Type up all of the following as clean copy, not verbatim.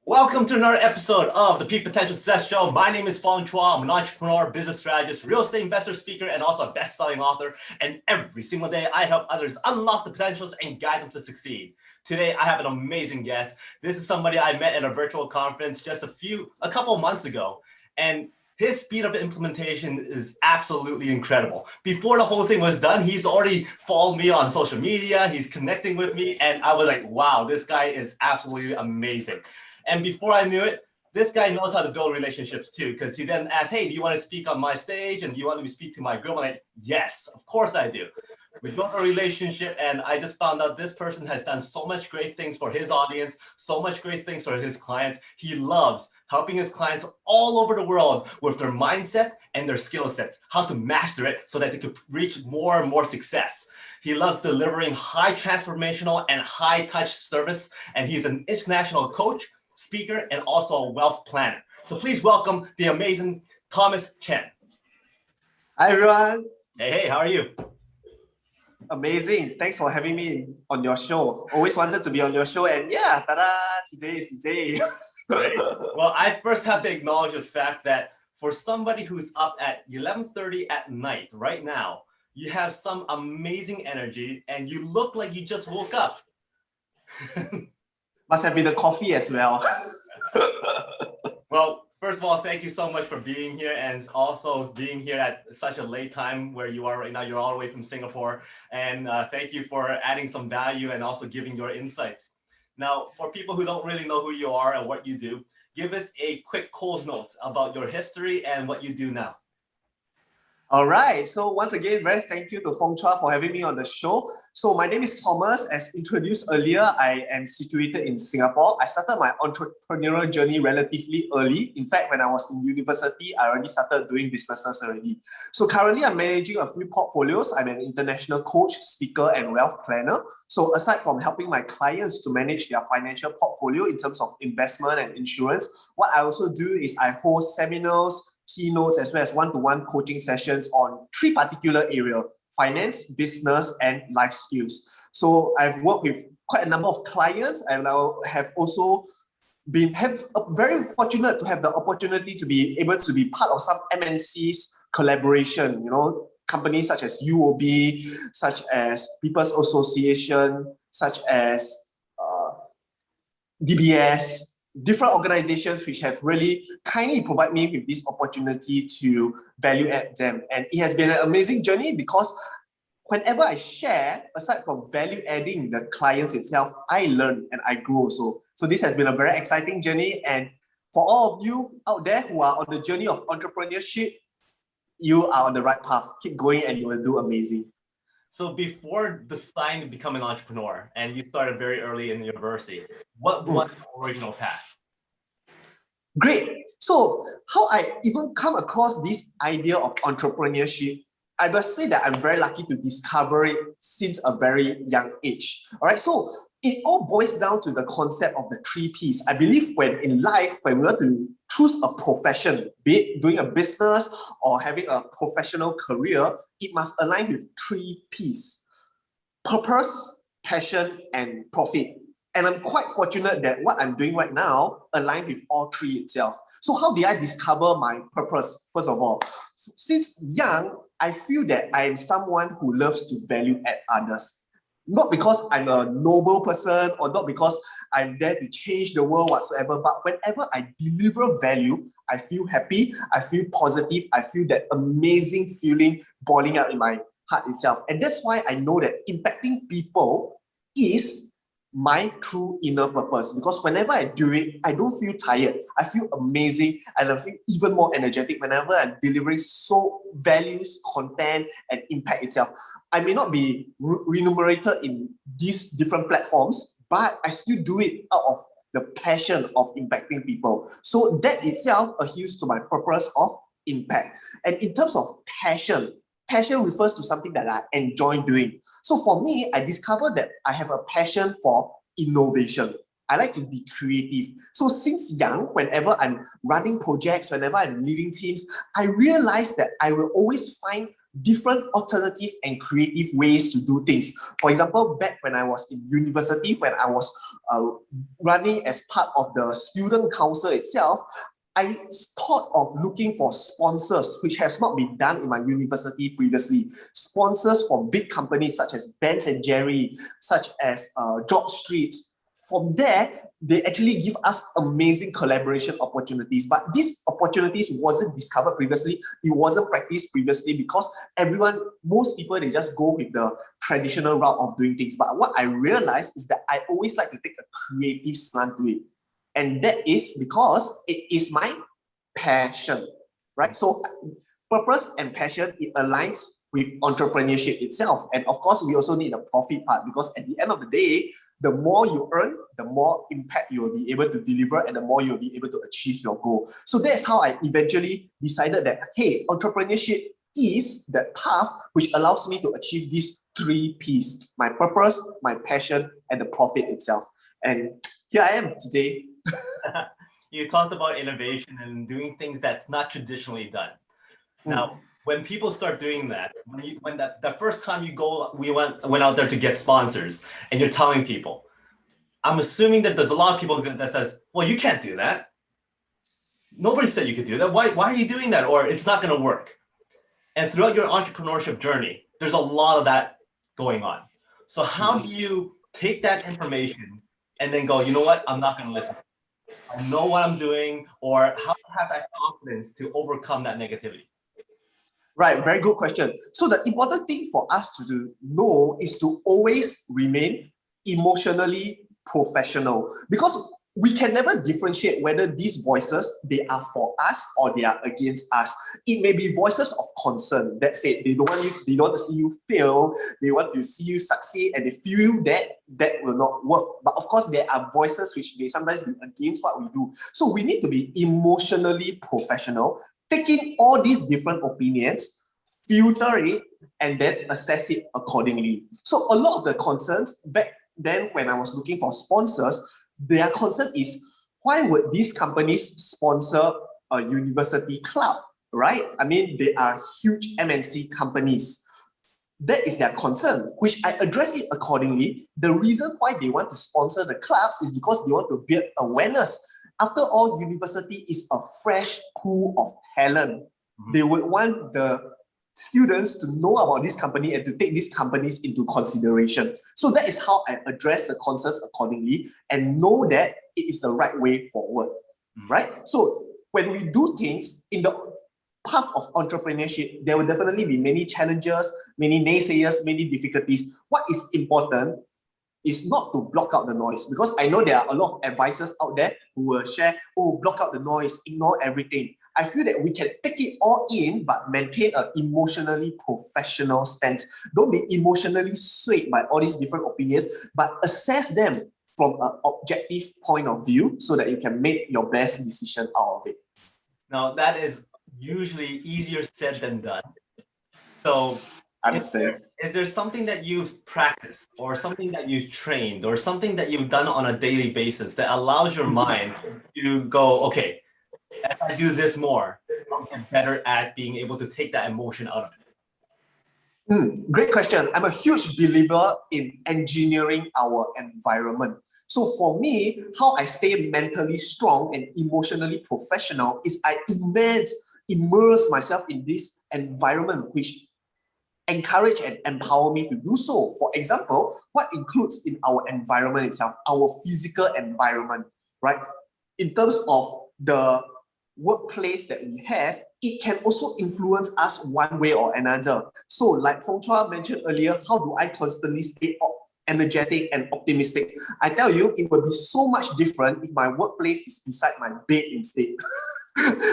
Welcome to another episode of the Peak Potential Success Show. My name is Fong. I'm an entrepreneur, business strategist, real estate investor, speaker, and also a best-selling author. And every single day, I help others unlock the potentials and guide them to succeed. Today, I have an amazing guest. This is somebody I met at a virtual conference just a couple of months ago. And his speed of implementation is absolutely incredible. Before the whole thing was done, he's already followed me on social media. He's connecting with me. And I was like, wow, this guy is absolutely amazing. And before I knew it, this guy knows how to build relationships too, because he then asked, hey, do you want to speak on my stage? And do you want me to speak to my group? I'm like, yes, of course I do. We built a relationship, and I just found out this person has done so much great things for his audience, so much great things for his clients. He loves helping his clients all over the world with their mindset and their skill sets, how to master it so that they could reach more and more success. He loves delivering high transformational and high touch service, and he's an international coach, speaker, and also a wealth planner. So please welcome the amazing Thomas Chen. Hi everyone. Hey, how are you? Amazing. Thanks for having me on your show. Always wanted to be on your show, and yeah, tada, today is the day. Great. Well, I first have to acknowledge the fact that for somebody who's up at 11:30 at night right now, you have some amazing energy and you look like you just woke up. Must have been the coffee as well. Well, first of all, thank you so much for being here, and also being here at such a late time where you are right now. You're all the way from Singapore, and thank you for adding some value and also giving your insights. Now, for people who don't really know who you are and what you do, give us a quick Coles Notes about your history and what you do now. All right. So once again, very thank you to Fong for having me on the show. So my name is Thomas. As introduced earlier, I am situated in Singapore. I started my entrepreneurial journey relatively early. In fact, when I was in university, I already started doing businesses already. So currently, I'm managing a few portfolios. I'm an international coach, speaker, and wealth planner. So aside from helping my clients to manage their financial portfolio in terms of investment and insurance, what I also do is I host seminars, keynotes, as well as one-to-one coaching sessions on three particular areas: finance, business, and life skills. So I've worked with quite a number of clients, and I have also very fortunate to have the opportunity to be able to be part of some MNC's collaboration, companies such as UOB, such as People's Association, such as DBS, different organizations which have really kindly provided me with this opportunity to value add them. And it has been an amazing journey because whenever I share, aside from value adding the clients itself, I learn and I grow also. So this has been a very exciting journey. And for all of you out there who are on the journey of entrepreneurship, you are on the right path. Keep going and you will do amazing. So before deciding to become an entrepreneur, and you started very early in university, what was your original path? Great. So how I even come across this idea of entrepreneurship, I must say that I'm very lucky to discover it since a very young age. All right. So it all boils down to the concept of the three Ps. I believe when in life, when we want to choose a profession, be it doing a business or having a professional career, it must align with three Ps: purpose, passion, and profit. And I'm quite fortunate that what I'm doing right now aligns with all three itself. So how did I discover my purpose? First of all, since young, I feel that I am someone who loves to value add others. Not because I'm a noble person or not because I'm there to change the world whatsoever, but whenever I deliver value, I feel happy, I feel positive, I feel that amazing feeling boiling out in my heart itself. And that's why I know that impacting people is my true inner purpose, because whenever I do it, I don't feel tired. I feel amazing and I feel even more energetic whenever I'm delivering so values, content, and impact itself. I may not be remunerated in these different platforms, but I still do it out of the passion of impacting people. So that itself adheres to my purpose of impact. And in terms of passion refers to something that I enjoy doing. So for me, I discovered that I have a passion for innovation. I like to be creative. So since young, whenever I'm running projects, whenever I'm leading teams, I realized that I will always find different alternative and creative ways to do things. For example, back when I was in university, when I was running as part of the student council itself, I thought of looking for sponsors, which has not been done in my university previously. Sponsors from big companies such as Ben & Jerry, such as Job Street. From there, they actually give us amazing collaboration opportunities. But these opportunities wasn't discovered previously. It wasn't practiced previously because most people, they just go with the traditional route of doing things. But what I realized is that I always like to take a creative slant to it. And that is because it is my passion, right? So purpose and passion, it aligns with entrepreneurship itself. And of course, we also need a profit part, because at the end of the day, the more you earn, the more impact you will be able to deliver, and the more you'll be able to achieve your goal. So that's how I eventually decided that, hey, entrepreneurship is that path which allows me to achieve these 3 Ps: my purpose, my passion, and the profit itself. And here I am today. You talked about innovation and doing things that's not traditionally done. Now, when people start doing that, when the first time we went out there to get sponsors, and you're telling people, I'm assuming that there's a lot of people that says, well, you can't do that. Nobody said you could do that. Why are you doing that? Or it's not going to work. And throughout your entrepreneurship journey, there's a lot of that going on. So how do you take that information and then go, you know what, I'm not going to listen. I know what I'm doing, or how to have that confidence to overcome that negativity? Right, very good question. So the important thing for us to know is to always remain emotionally professional, because we can never differentiate whether these voices, they are for us or they are against us. It may be voices of concern that say they don't want to see you fail, they want to see you succeed, and they feel that will not work. But of course, there are voices which may sometimes be against what we do. So we need to be emotionally professional, taking all these different opinions, filter it, and then assess it accordingly. So a lot of the concerns back then when I was looking for sponsors, their concern is, why would these companies sponsor a university club, right? I mean, they are huge MNC companies. That is their concern, which I address it accordingly. The reason why they want to sponsor the clubs is because they want to build awareness. After all, university is a fresh pool of talent. They would want the students to know about this company and to take these companies into consideration. So that is how I address the concerns accordingly and know that it is the right way forward, right? So when we do things in the path of entrepreneurship, there will definitely be many challenges, many naysayers, many difficulties. What is important is not to block out the noise, because I know there are a lot of advisors out there who will share, oh, block out the noise, ignore everything. I feel that we can take it all in, but maintain an emotionally professional stance. Don't be emotionally swayed by all these different opinions, but assess them from an objective point of view so that you can make your best decision out of it. Now, that is usually easier said than done. So, is there something that you've practiced, or something that you've trained, or something that you've done on a daily basis that allows your mind to go, okay, if I do this more, I'll get better at being able to take that emotion out of it? Great question. I'm a huge believer in engineering our environment. So for me, how I stay mentally strong and emotionally professional is I immerse myself in this environment which encourage and empower me to do so. For example, what includes in our environment itself, our physical environment, right? In terms of the workplace that we have, it can also influence us one way or another. So like Fong Chua mentioned earlier, how do I constantly stay energetic and optimistic? I tell you, it would be so much different if my workplace is beside my bed instead.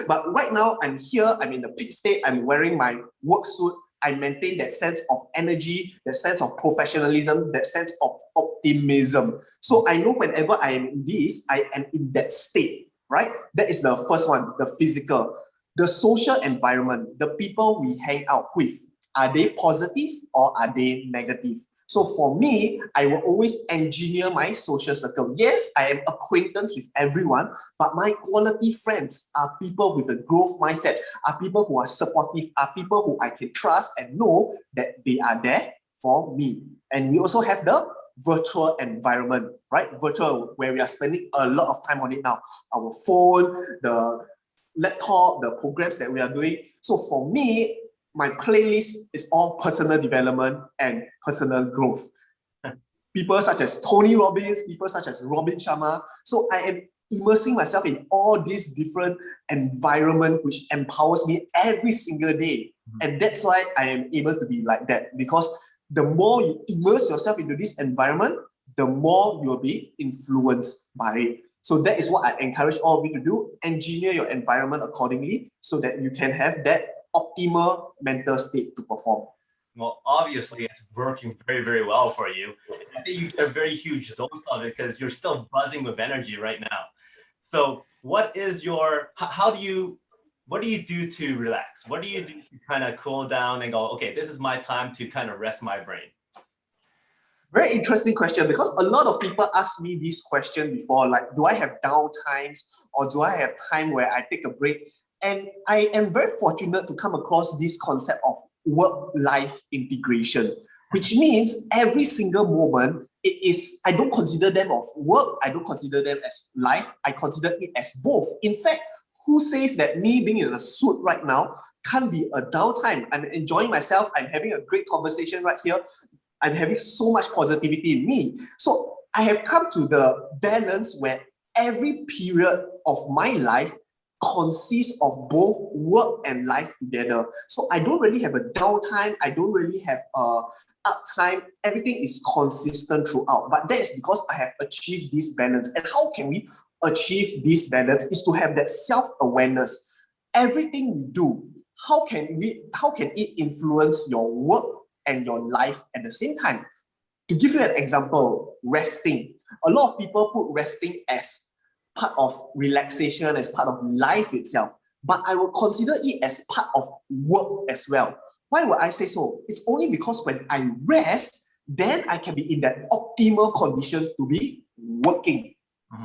But right now, I'm here, I'm in the peak state, I'm wearing my work suit, I maintain that sense of energy, that sense of professionalism, that sense of optimism. So I know whenever I am in this, I am in that state, right? That is the first one, the physical. The social environment, the people we hang out with, are they positive or are they negative? So for me, I will always engineer my social circle. Yes, I am acquaintance with everyone, but my quality friends are people with a growth mindset, are people who are supportive, are people who I can trust and know that they are there for me. And we also have the virtual environment, right? Virtual, where we are spending a lot of time on it now. Our phone, the laptop, the programs that we are doing. So for me, my playlist is all personal development and personal growth. People such as Tony Robbins, people such as Robin Sharma. So I am immersing myself in all these different environment which empowers me every single day. And that's why I am able to be like that, because the more you immerse yourself into this environment, the more you'll be influenced by it. So that is what I encourage all of you to do. Engineer your environment accordingly so that you can have that optimal mental state to perform. Well, obviously, it's working very, very well for you. I think you get a very huge dose of it because you're still buzzing with energy right now. So what is your, what do you do to relax? What do you do to kind of cool down and go, okay, this is my time to kind of rest my brain? Very interesting question, because a lot of people ask me this question before, like, do I have down times or do I have time where I take a break? And I am very fortunate to come across this concept of work-life integration, which means every single moment, I don't consider them of work, I don't consider them as life, I consider it as both. In fact, who says that me being in a suit right now can't be a downtime? I'm enjoying myself, I'm having a great conversation right here, I'm having so much positivity in me. So I have come to the balance where every period of my life consists of both work and life together. So I don't really have a downtime, I don't really have a uptime, everything is consistent throughout. But that is because I have achieved this balance. And how can we achieve this balance? Is to have that self-awareness. Everything we do, how can it influence your work and your life at the same time? To give you an example, resting. A lot of people put resting as part of relaxation, as part of life itself, but I will consider it as part of work as well. Why would I say so? It's only because when I rest, then I can be in that optimal condition to be working,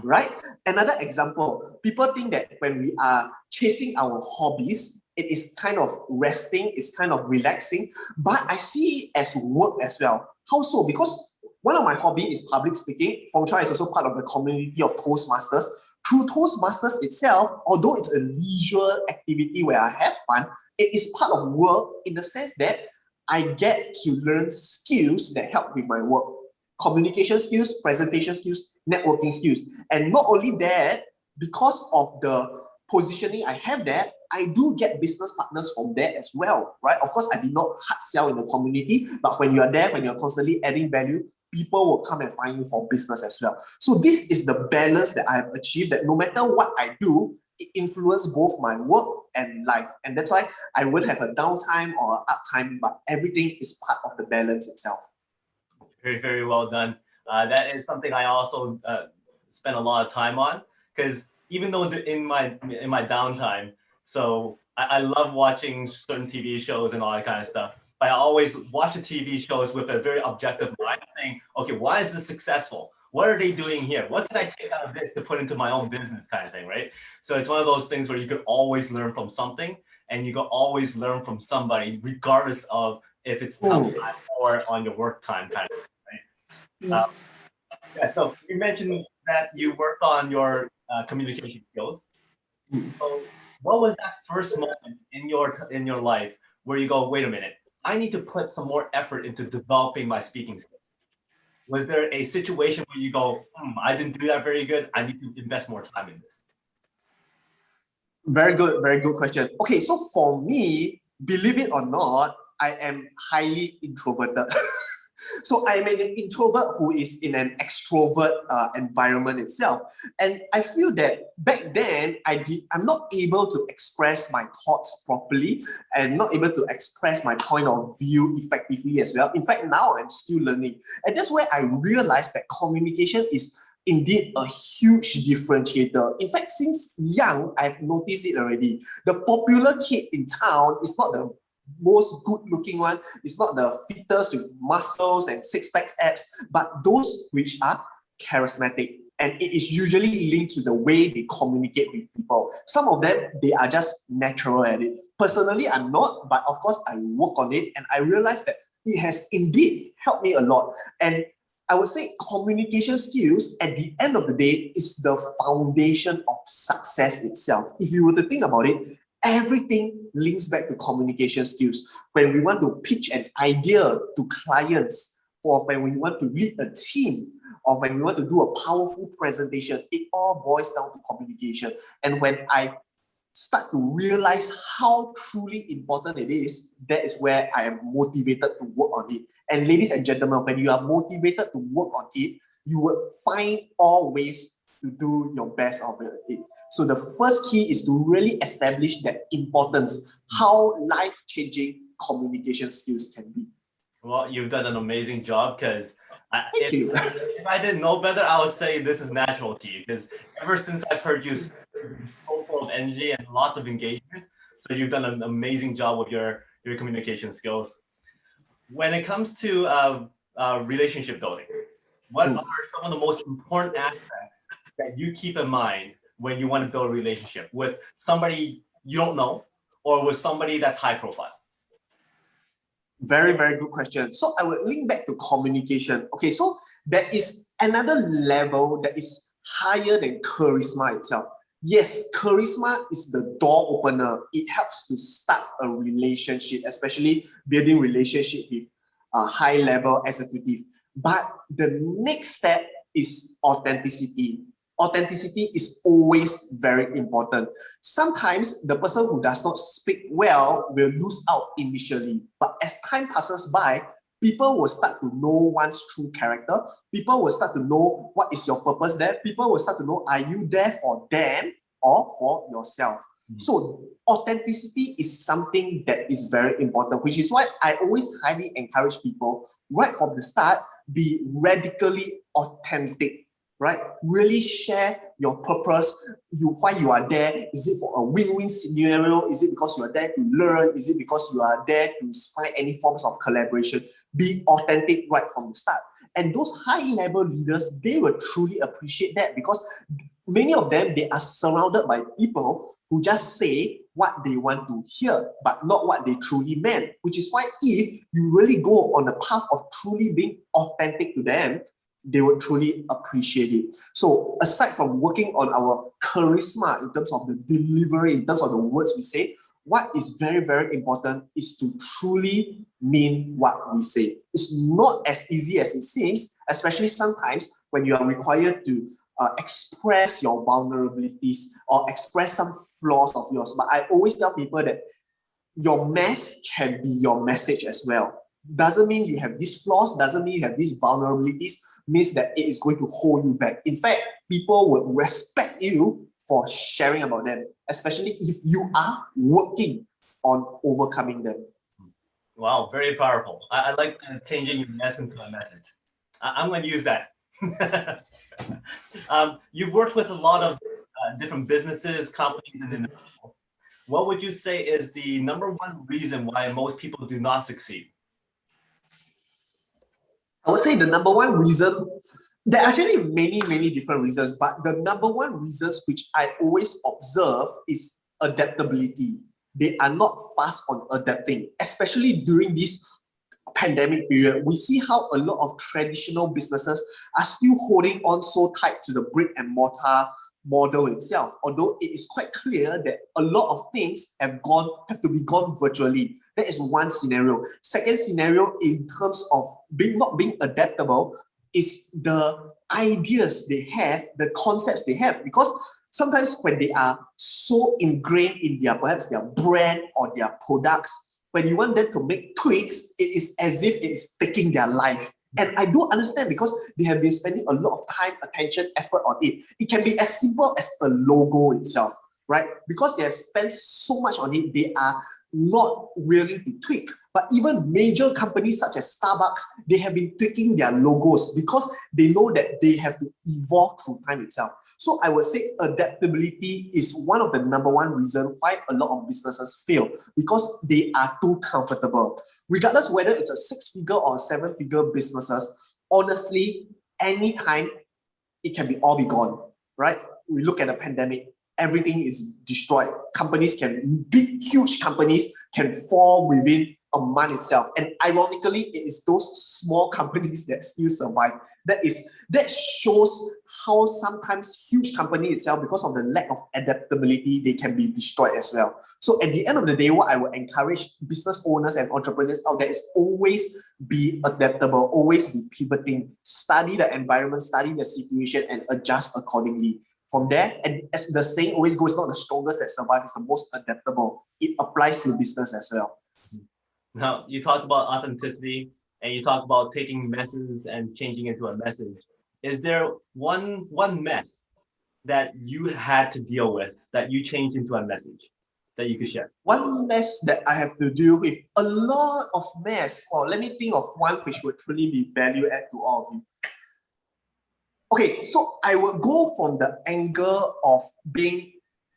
right? Another example, people think that when we are chasing our hobbies, it is kind of resting, it's kind of relaxing, but I see it as work as well. How so? Because one of my hobbies is public speaking. Fong is also part of the community of Toastmasters. Through Toastmasters itself, although it's a leisure activity where I have fun, it is part of work in the sense that I get to learn skills that help with my work. Communication skills, presentation skills, networking skills. And not only that, because of the positioning I have there, I do get business partners from there as well, right? Of course, I did not hard sell in the community, but when you are there, when you're constantly adding value, people will come and find you for business as well. So this is the balance that I have achieved, that no matter what I do, it influences both my work and life. And that's why I won't have a downtime or an uptime, but everything is part of the balance itself. Very, very well done. That is something I also spend a lot of time on, because even though in my downtime, so I love watching certain TV shows and all that kind of stuff. But I always watch the TV shows with a very objective mind, saying, okay, why is this successful? What are they doing here? What can I take out of this to put into my own business, kind of thing, right? So it's one of those things where you could always learn from something, and you can always learn from somebody, regardless of if it's downtime or on your work time, kind of thing, right? Yeah, so you mentioned that you worked on your communication skills. So what was that first moment in your life where you go, wait a minute, I need to put some more effort into developing my speaking skills? Was there a situation where you go, I didn't do that very good, I need to invest more time in this? Very good question. Okay, so for me, believe it or not, I am highly introverted. So I'm an introvert who is in an extrovert environment itself. And I feel that back then, I'm not able to express my thoughts properly and not able to express my point of view effectively as well. In fact, now I'm still learning. And that's where I realized that communication is indeed a huge differentiator. In fact, since young, I've noticed it already. The popular kid in town is not the most good looking one. It's not the fittest with muscles and six-packs abs, but those which are charismatic. And it is usually linked to the way they communicate with people. Some of them, they are just natural at it. Personally, I'm not, but of course I work on it and I realize that it has indeed helped me a lot. And I would say communication skills at the end of the day is the foundation of success itself. If you were to think about it, everything links back to communication skills. When we want to pitch an idea to clients, or when we want to lead a team, or when we want to do a powerful presentation, it all boils down to communication. And when I start to realize how truly important it is, that is where I am motivated to work on it. And ladies and gentlemen, when you are motivated to work on it, you will find all ways to do your best of it. So the first key is to really establish that importance, how life-changing communication skills can be. Well, you've done an amazing job, because Thank you. if I didn't know better, I would say this is natural to you, because ever since I've heard you, so full of energy and lots of engagement. So you've done an amazing job with your communication skills. When it comes to relationship building, what are some of the most important aspects that you keep in mind when you want to build a relationship with somebody you don't know or with somebody that's high profile? Very, very good question. So I would link back to communication. Okay, so there is another level that is higher than charisma itself. Yes, charisma is the door opener. It helps to start a relationship, especially building relationship with a high level executive. But the next step is authenticity. Authenticity is always very important. Sometimes the person who does not speak well will lose out initially, but as time passes by, people will start to know one's true character. People will start to know what is your purpose there. People will start to know, are you there for them or for yourself? So authenticity is something that is very important, which is why I always highly encourage people right from the start, be radically authentic. Right? Really share your purpose, why you are there. Is it for a win-win scenario? Is it because you are there to learn? Is it because you are there to find any forms of collaboration? Be authentic right from the start. And those high-level leaders, they will truly appreciate that, because many of them, they are surrounded by people who just say what they want to hear, but not what they truly meant. Which is why if you really go on the path of truly being authentic to them, they would truly appreciate it. So aside from working on our charisma in terms of the delivery, in terms of the words we say, what is very, very important is to truly mean what we say. It's not as easy as it seems, especially sometimes when you are required to express your vulnerabilities or express some flaws of yours. But I always tell people that your mess can be your message as well. Doesn't mean you have these flaws, doesn't mean you have these vulnerabilities, means that it is going to hold you back. In fact, people would respect you for sharing about them, especially if you are working on overcoming them. Wow, very powerful. I like changing your mess into a message. I'm going to use that. You've worked with a lot of different businesses, companies, and individuals. What would you say is the number one reason why most people do not succeed? I would say the number one reason, there are actually many, many different reasons, but the number one reasons which I always observe is adaptability. They are not fast on adapting, especially during this pandemic period. We see how a lot of traditional businesses are still holding on so tight to the brick and mortar model itself, although it is quite clear that a lot of things have to be gone virtually. That is one scenario. Second scenario, in terms of not being adaptable, is the ideas they have, the concepts they have. Because sometimes when they are so ingrained in perhaps their brand or their products, when you want them to make tweaks, it is as if it is taking their life. And I do understand, because they have been spending a lot of time, attention, effort on it. It can be as simple as a logo itself. right? Because they have spent so much on it, they are not willing to tweak. But even major companies such as Starbucks, they have been tweaking their logos because they know that they have to evolve through time itself. So I would say adaptability is one of the number one reason why a lot of businesses fail, because they are too comfortable. Regardless whether it's a 6-figure or 7-figure businesses, honestly, anytime it can all be gone, right? We look at the pandemic, everything is destroyed. Big, huge companies can fall within a month itself. And ironically, it is those small companies that still survive. That shows how sometimes huge company itself, because of the lack of adaptability, they can be destroyed as well. So at the end of the day, what I would encourage business owners and entrepreneurs out there is always be adaptable, always be pivoting, study the environment, study the situation, and adjust accordingly. From there, and as the saying always goes, not the strongest that survive, it's the most adaptable. It applies to business as well. Now, you talked about authenticity and you talked about taking messes and changing into a message. Is there one mess that you had to deal with that you changed into a message that you could share? One mess that I have to deal with, a lot of mess. Or let me think of one which would truly be value add to all of you. Okay, so I would go from the angle of being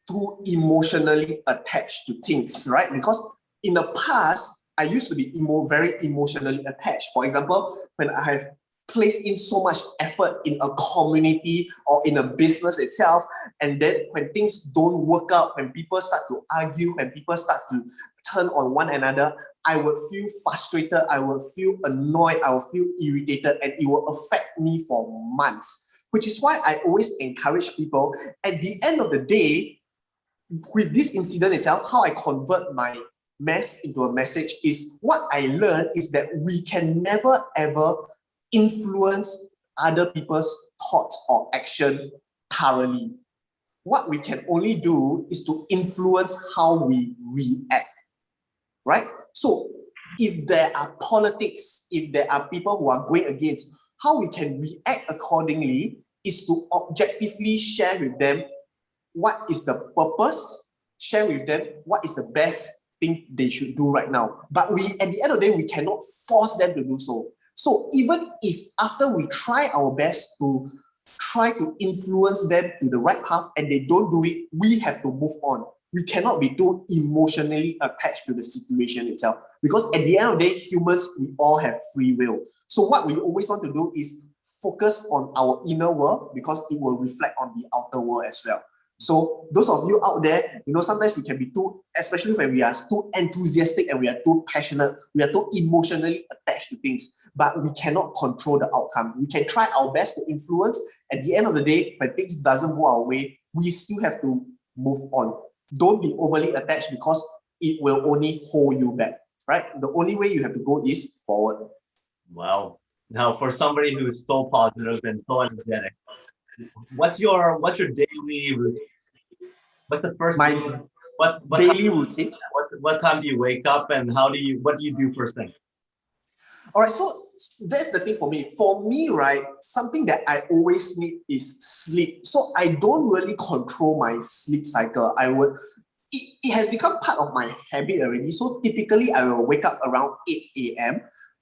too emotionally attached to things, right? Because in the past, I used to be very emotionally attached. For example, when I have placed in so much effort in a community or in a business itself, and then when things don't work out, when people start to argue, when people start to turn on one another, I would feel frustrated, I would feel annoyed, I would feel irritated, and it will affect me for months. Which is why I always encourage people, at the end of the day, with this incident itself, how I convert my mess into a message is, what I learned is that we can never ever influence other people's thoughts or action thoroughly. What we can only do is to influence how we react, right? So if there are politics, if there are people who are going against, how we can react accordingly is to objectively share with them what is the purpose, share with them what is the best thing they should do right now. But at the end of the day, we cannot force them to do so. So even if after we try our best to try to influence them to the right path and they don't do it, we have to move on. We cannot be too emotionally attached to the situation itself, because at the end of the day, humans, we all have free will. So what we always want to do is focus on our inner world, because it will reflect on the outer world as well. So those of you out there, sometimes we can be too, especially when we are too enthusiastic and we are too passionate, we are too emotionally attached to things, but we cannot control the outcome. We can try our best to influence. At the end of the day, when things doesn't go our way, we still have to move on. Don't be overly attached, because it will only hold you back, right? The only way you have to go is forward. Wow. Now, for somebody who is so positive and so energetic, what's your daily routine? What's the first My what daily routine? What time do you wake up, and what do you do first thing? All right, so that's the thing for me. For me, right, something that I always need is sleep. So I don't really control my sleep cycle. It has become part of my habit already. So typically I will wake up around 8 a.m.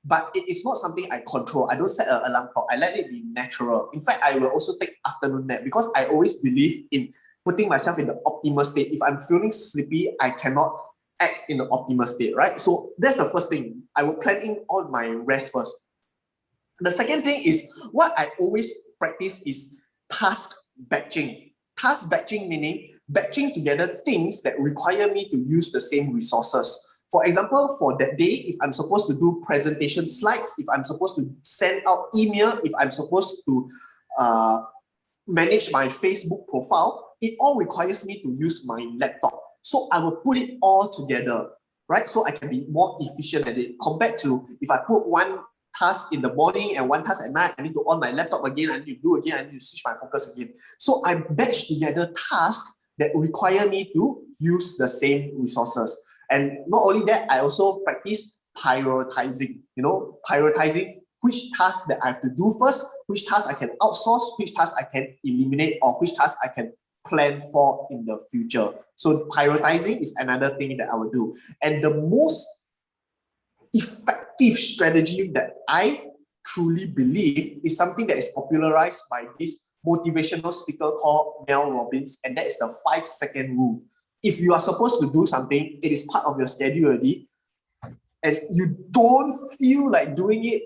But it is not something I control. I don't set an alarm clock. I let it be natural. In fact, I will also take afternoon nap, because I always believe in putting myself in the optimal state. If I'm feeling sleepy, I cannot act in the optimal state, right? So that's the first thing. I will plan in all my rest first. The second thing is, what I always practice is task batching. Task batching meaning batching together things that require me to use the same resources. For example, for that day, if I'm supposed to do presentation slides, if I'm supposed to send out email, if I'm supposed to manage my Facebook profile, it all requires me to use my laptop. So I will put it all together, right? So I can be more efficient at it, compared to if I put one task in the morning and one task at night, I need to on my laptop again, I need to do again, I need to switch my focus again. So I batch together tasks that require me to use the same resources. And not only that, I also practice prioritizing, prioritizing which tasks that I have to do first, which tasks I can outsource, which tasks I can eliminate, or which tasks I can plan for in the future. So prioritizing is another thing that I will do. And the most effective strategy that I truly believe is something that is popularized by this motivational speaker called Mel Robbins, and that is the 5-second rule. If you are supposed to do something, it is part of your schedule already, and you don't feel like doing it,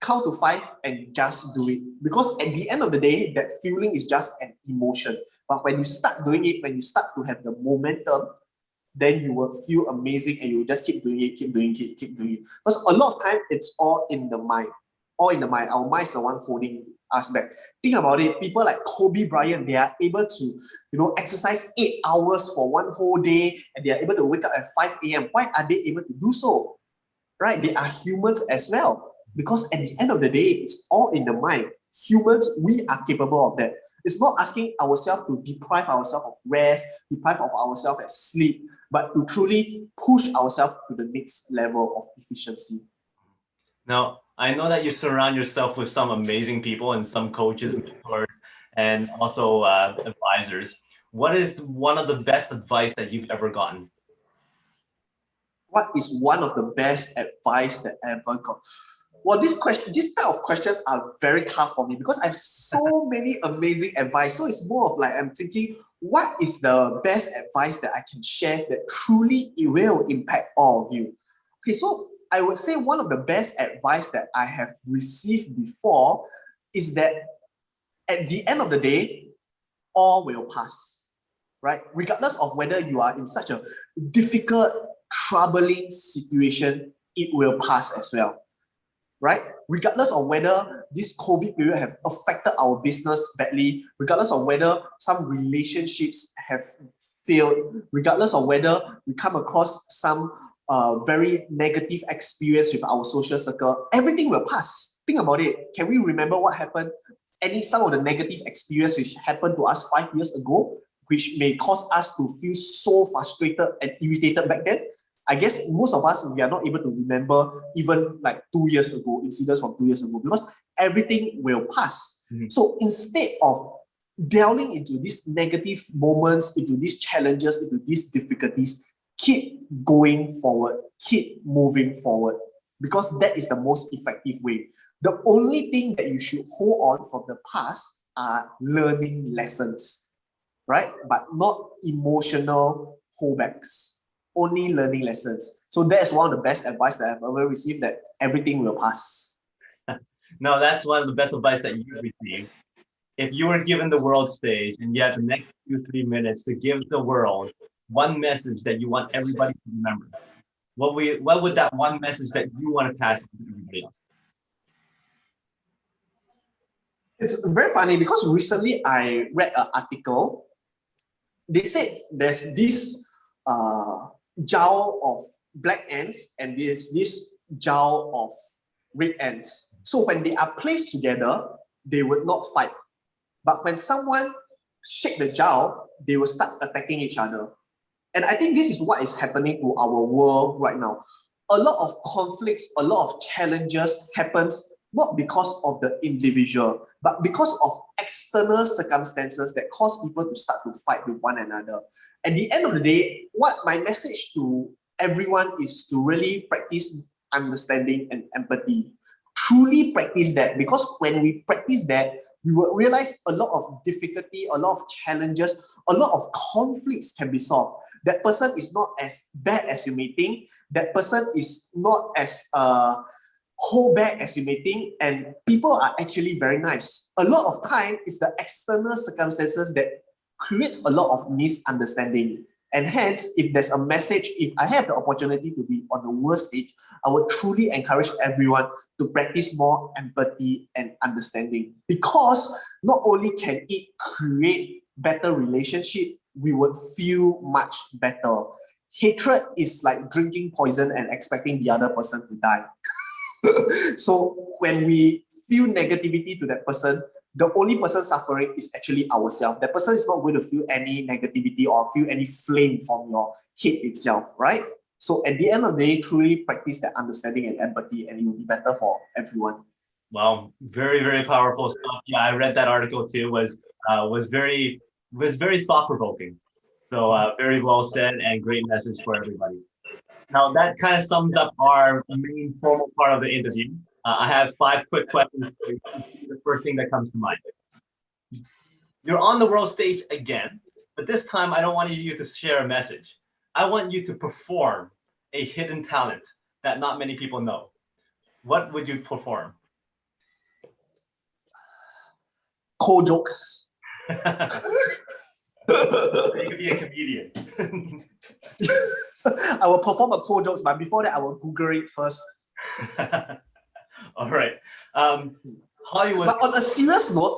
count to 5 and just do it. Because at the end of the day, that feeling is just an emotion. But when you start doing it, when you start to have the momentum, then you will feel amazing and you will just keep doing it, keep doing it, keep doing it. Because a lot of time, it's all in the mind. All in the mind. Our mind is the one holding us back. Think about it. People like Kobe Bryant, they are able to, exercise 8 hours for one whole day, and they are able to wake up at 5 a.m. Why are they able to do so? Right? They are humans as well. Because at the end of the day, it's all in the mind. Humans, we are capable of that. It's not asking ourselves to deprive ourselves of rest, deprive of ourselves of sleep, but to truly push ourselves to the next level of efficiency. Now, I know that you surround yourself with some amazing people and some coaches, mentors, and also advisors. What is one of the best advice that you've ever gotten? What is one of the best advice that I ever got? Well, this type of questions are very tough for me because I have so many amazing advice. So it's more of like I'm thinking, what is the best advice that I can share that truly it will impact all of you? Okay, so I would say one of the best advice that I have received before is that at the end of the day, all will pass, right? Regardless of whether you are in such a difficult, troubling situation, it will pass as well. Right? Regardless of whether this COVID period have affected our business badly, regardless of whether some relationships have failed, regardless of whether we come across some very negative experience with our social circle, everything will pass. Think about it. Can we remember what happened? Some of the negative experience which happened to us 5 years ago, which may cause us to feel so frustrated and irritated back then? I guess most of us, we are not able to remember even like 2 years ago, incidents from 2 years ago, because everything will pass. Mm-hmm. So instead of delving into these negative moments, into these challenges, into these difficulties, keep going forward, keep moving forward, because that is the most effective way. The only thing that you should hold on from the past are learning lessons, right? But not emotional holdbacks. Only learning lessons. So that's one of the best advice that I've ever received, that everything will pass. No, that's one of the best advice that you've received. If you were given the world stage and you had the next 2-3 minutes to give the world one message that you want everybody to remember, what would that one message that you want to pass to everybody else? It's very funny because recently I read an article. They said there's this jowl of black ants and there's this jowl of red ants. So when they are placed together, they would not fight. But when someone shake the jowl, they will start attacking each other. And I think this is what is happening to our world right now. A lot of conflicts, a lot of challenges happens not because of the individual, but because of external circumstances that cause people to start to fight with one another. At the end of the day, what my message to everyone is to really practice understanding and empathy. Truly practice that, because when we practice that, we will realize a lot of difficulty, a lot of challenges, a lot of conflicts can be solved. That person is not as bad as you may think. That person is not as hold back as you may think, and people are actually very nice. A lot of time is the external circumstances that creates a lot of misunderstanding. And hence, if there's a message, if I have the opportunity to be on the worst stage, I would truly encourage everyone to practice more empathy and understanding. Because not only can it create better relationship, we would feel much better. Hatred is like drinking poison and expecting the other person to die. So when we feel negativity to that person, the only person suffering is actually ourselves. That person is not going to feel any negativity or feel any flame from your hate itself, right? So at the end of the day, truly practice that understanding and empathy, and it will be better for everyone. Wow, very, very powerful stuff. Yeah, I read that article too. Was very It was very thought-provoking. So very well said and great message for everybody. Now that kind of sums up our main formal part of the interview. I have 5 quick questions for you. The first thing that comes to mind. You're on the world stage again, but this time I don't want you to share a message. I want you to perform a hidden talent that not many people know. What would you perform? Cold jokes. You could be a comedian. I will perform a cold jokes, but before that, I will Google it first. All right. Hollywood. But on a serious note,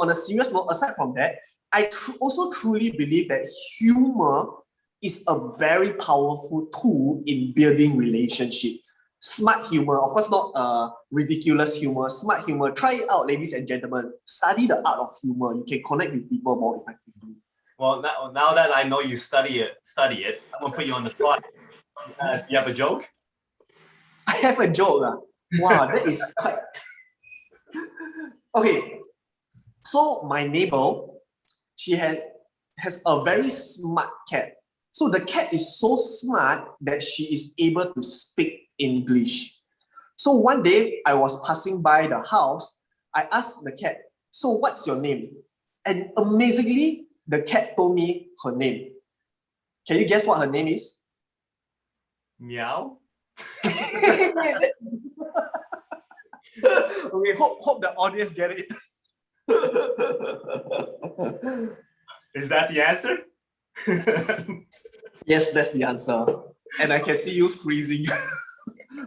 aside from that, I also truly believe that humor is a very powerful tool in building relationship. Smart humor, of course, not ridiculous humor. Smart humor. Try it out, ladies and gentlemen. Study the art of humor. You can connect with people more effectively. Well, now that I know you study it, I'm gonna put you on the spot. You have a joke? I have a joke. Wow, that is quite. Okay, so my neighbor, she has a very smart cat. So the cat is so smart that she is able to speak English. So one day I was passing by the house. I asked the cat, "So what's your name?" And amazingly, the cat told me her name. Can you guess what her name is? Meow. Okay, hope the audience get it. Is that the answer? Yes, that's the answer. And I can see you freezing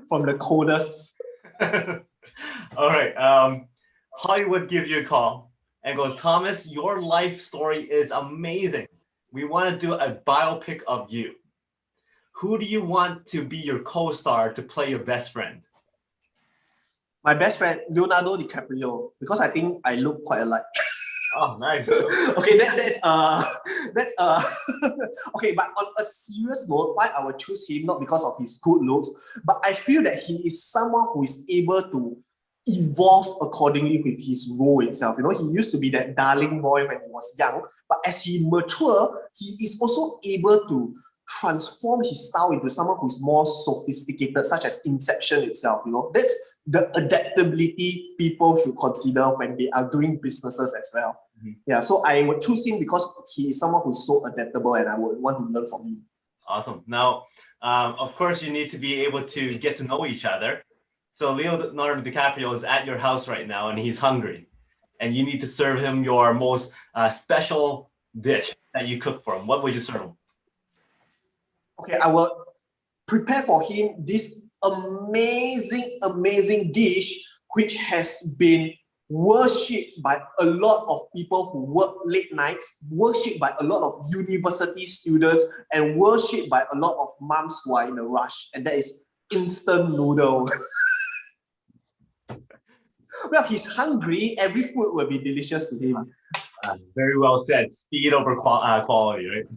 from the coldness. All right. Hollywood gives you a call and goes, "Thomas, your life story is amazing. We want to do a biopic of you. Who do you want to be your co-star to play your best friend?" My best friend, Leonardo DiCaprio, because I think I look quite alike. Oh, nice. Okay, that's okay, but on a serious note, why I would choose him, not because of his good looks, but I feel that he is someone who is able to evolve accordingly with his role itself. You know, he used to be that darling boy when he was young, but as he matured, he is also able to transform his style into someone who's more sophisticated, such as Inception itself. You know, that's the adaptability people should consider when they are doing businesses as well. Mm-hmm. Yeah, so I would choose him because he is someone who's so adaptable, and I would want to learn from him. Awesome. Now, of course, you need to be able to get to know each other. So Leonardo DiCaprio is at your house right now, and he's hungry, and you need to serve him your most special dish that you cook for him. What would you serve him? Okay, I will prepare for him this amazing dish, which has been worshipped by a lot of people who work late nights, worshipped by a lot of university students, and worshipped by a lot of moms who are in a rush, and that is instant noodle. Well, he's hungry, every food will be delicious to him. Very well said. Speed over quality, right?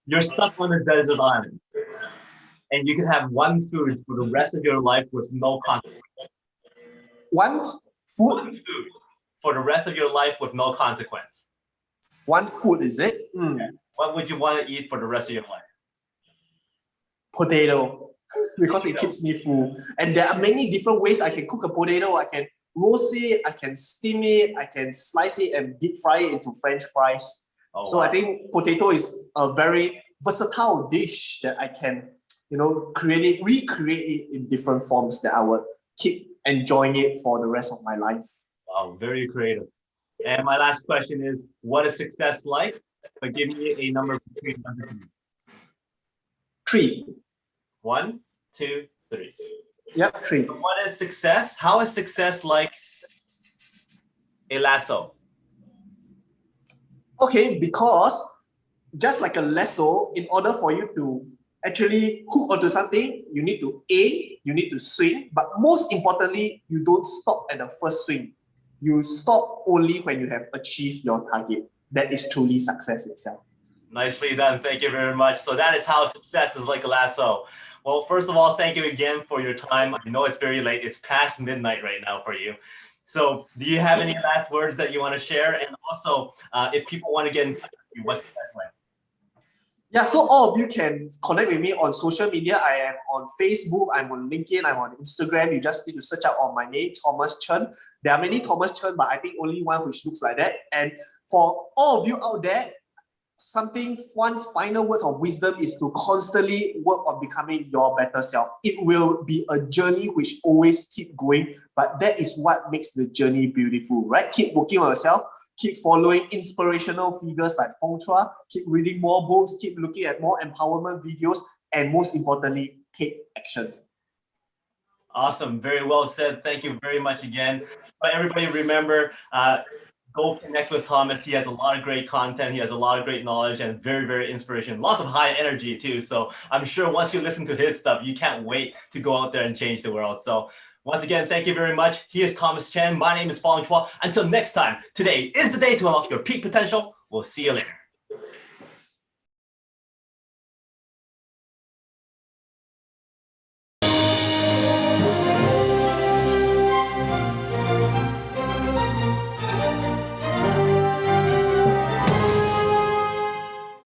You're stuck on a desert island, and you can have one food for the rest of your life with no consequence. One food for the rest of your life with no consequence. One food, is it? Yeah. What would you want to eat for the rest of your life? Potato, because it keeps me full. And there are many different ways I can cook a potato. I can roast it, I can steam it, I can slice it and deep fry it into French fries. Oh, so wow. I think potato is a very versatile dish that I can, you know, recreate it in different forms that I would keep enjoying it for the rest of my life. Wow, very creative. And my last question is, what is success like? But give me a number between 1 and 3. 1, 2, 3. Yep, 3. So what is success? How is success like a lasso? Okay, because just like a lasso, in order for you to actually hook onto something, you need to aim, you need to swing, but most importantly, you don't stop at the first swing. You stop only when you have achieved your target. That is truly success itself. Nicely done. Thank you very much. So that is how success is like a lasso. Well, first of all, thank you again for your time. I know it's very late. It's past midnight right now for you. So do you have any last words that you want to share? And also, if people want to get in touch with you, what's the best way? Yeah, so all of you can connect with me on social media. I am on Facebook, I'm on LinkedIn, I'm on Instagram. You just need to search out on my name, Thomas Chen. There are many Thomas Chen, but I think only one which looks like that. And for all of you out there, one final word of wisdom is to constantly work on becoming your better self. It will be a journey which always keep going, but that is what makes the journey beautiful, right? Keep working on yourself, keep following inspirational figures like Fong, keep reading more books, keep looking at more empowerment videos, and most importantly, take action. Awesome. Very well said. Thank you very much again. But everybody remember, go connect with Thomas. He has a lot of great content. He has a lot of great knowledge and very, very inspiration. Lots of high energy too. So I'm sure once you listen to his stuff, you can't wait to go out there and change the world. So once again, thank you very much. He is Thomas Chen. My name is Fong. Until next time, today is the day to unlock your peak potential. We'll see you later.